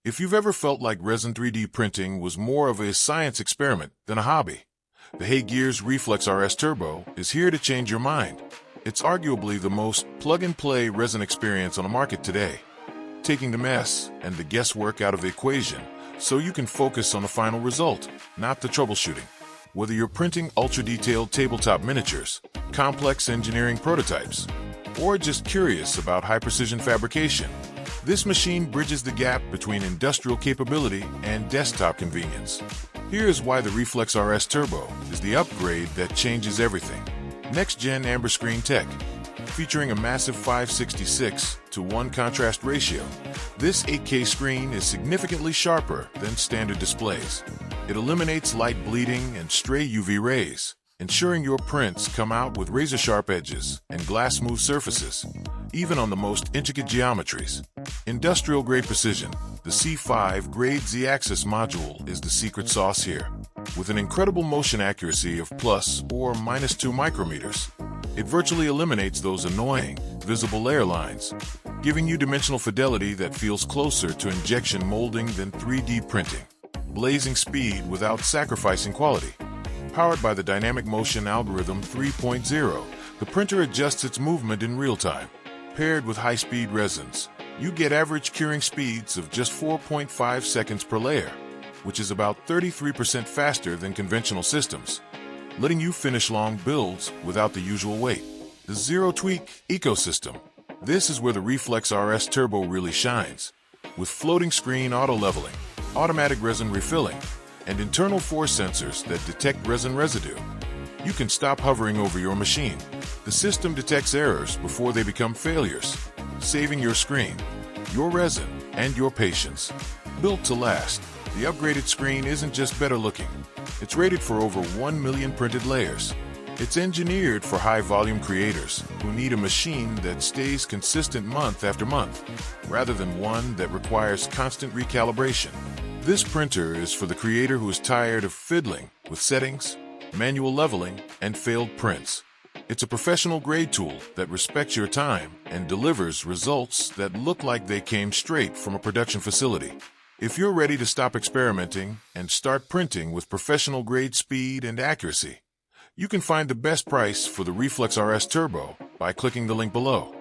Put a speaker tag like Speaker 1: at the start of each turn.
Speaker 1: If you've ever felt like resin 3D printing was more of a science experiment than a hobby, the HeyGears Reflex RS Turbo is here to change your mind. It's arguably the most plug-and-play resin experience on the market today, taking the mess and the guesswork out of the equation so you can focus on the final result, not the troubleshooting. Whether you're printing ultra-detailed tabletop miniatures, complex engineering prototypes, or just curious about high-precision fabrication, this machine bridges the gap between industrial capability and desktop convenience. Here's why the Reflex RS Turbo is the upgrade that changes everything. Next-gen amber screen tech. Featuring a massive 5:66:1 contrast ratio, this 8K screen is significantly sharper than standard displays. It eliminates light bleeding and stray UV rays, ensuring your prints come out with razor-sharp edges and glass-smooth surfaces, even on the most intricate geometries. Industrial-grade precision. The C5 grade Z-axis module is the secret sauce here. With an incredible motion accuracy of plus or minus 2 micrometers, it virtually eliminates those annoying, visible layer lines, giving you dimensional fidelity that feels closer to injection molding than 3D printing. Blazing speed without sacrificing quality. Powered by the Dynamic Motion Algorithm 3.0, the printer adjusts its movement in real time. Paired with high-speed resins, you get average curing speeds of just 4.5 seconds per layer, which is about 33% faster than conventional systems, letting you finish long builds without the usual wait. The zero-tweak ecosystem. This is where the Reflex RS Turbo really shines. With floating screen auto-leveling, automatic resin refilling, and internal force sensors that detect resin residue, you can stop hovering over your machine. The system detects errors before they become failures, saving your screen, your resin, and your patience. Built to last, the upgraded screen isn't just better looking. It's rated for over 1 million printed layers. It's engineered for high-volume creators who need a machine that stays consistent month after month, rather than one that requires constant recalibration. This printer is for the creator who is tired of fiddling with settings, manual leveling, and failed prints. It's a professional-grade tool that respects your time and delivers results that look like they came straight from a production facility. If you're ready to stop experimenting and start printing with professional-grade speed and accuracy, you can find the best price for the Reflex RS Turbo by clicking the link below.